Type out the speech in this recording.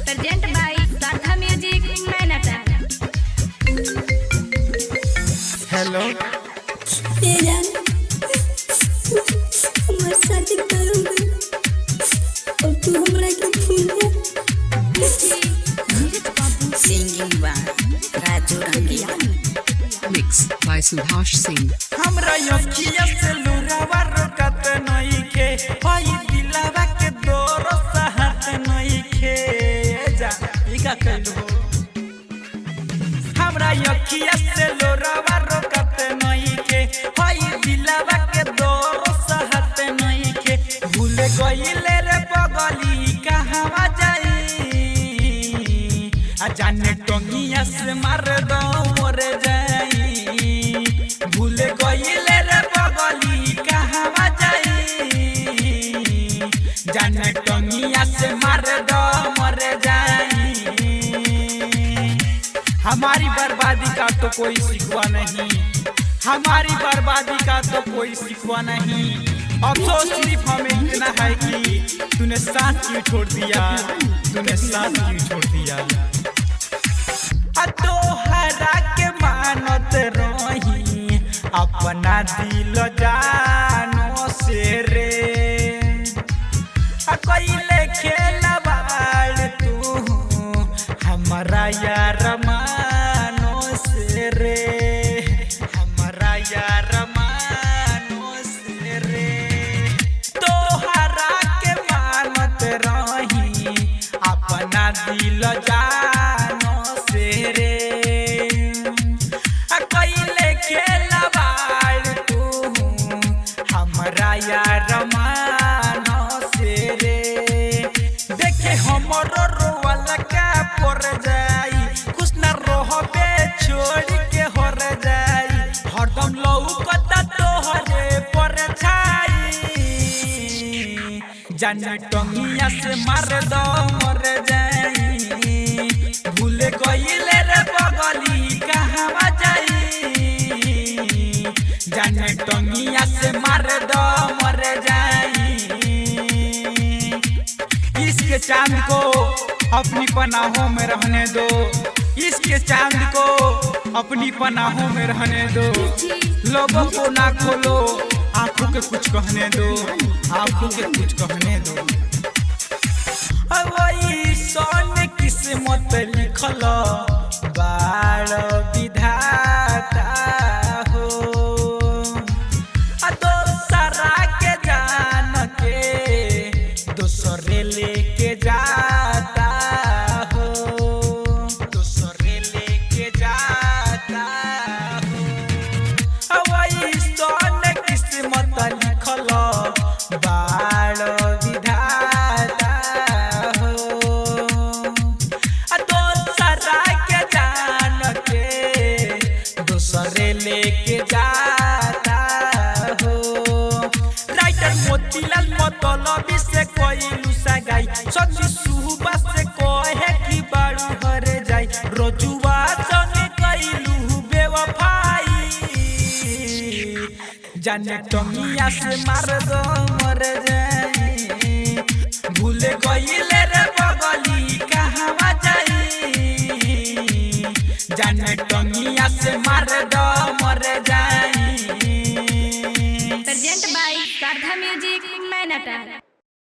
Present by साधा music मैनटा। Hello तेरा हमारे शादी करूँगा और तू हमरा के भूलिया। Singing by Raju Rangiya. Mixed by Subhash Singh. हमरा अखिया से लुरावा रोकत नहीं के होई दिलवा के दोरो सहत नहीं के जा ई का कहलू हमरा अखिया से लुरावा रोकत नहीं के होई दिलवा के दोरो सहत नहीं के भूल गइले रे पगली कहवा जाई आ जाने टंगिया से मार दो मर जाई भूल गइले रे पगली कहवा जाई जाने टंगिया से मार दो मर जाई। हमारी बर्बादी का तो कोई सिखवा नहीं, हमारी बर्बादी का तो कोई सिखवा नहीं। अफसोस सिर्फ हमें इतना है कि तूने साथ क्यों छोड़ दिया, तूने साथ क्यों छोड़ दिया। तो हरा के मानत रही अपना दिल जानो से रे कइले खेलवाड़ तू हमारा यार मानो से रे हमारा यार मानो से रे तो हरा के मानत रही अपना दिल जानो से रे कइले खेलवाड़ तू हमारा यार मानो से रे देखे हमरो रोवल का पर जाई कुछ न रहबे छोड़ के हर जाई हरदम लौकत तोहरे पर छाई जाने टंगिया से मार दो मर जाई भूल गइले रे पगली कहवा जाई जाने टंगिया से मार दो मर जाई। इसके चांद को अपनी पनाहों में रहने दो, इसके चांद को अपनी पनाहों में रहने दो, लोगों को ना खोलो आंखों के कुछ कहने दो, आंखों के कुछ कहने दो। वही सोने किस्मत लिखल बाल विधाता हो दोसरा के जान के दोसरे लेके जाता हो दोसरे लेके जाता हो वही सोने किस्मत लिखल बाल विधाता हो दोसरा के जान के दोसरे लेके जाता हो। राइटर मोतीलाल मतलबी से कोइलू सगाई सच्ची सुबह से कहे कि बाड़ू हर जाई रोजुआ संगे कइलू बेवफाई जाने टंगिया से मार दो मर जाई।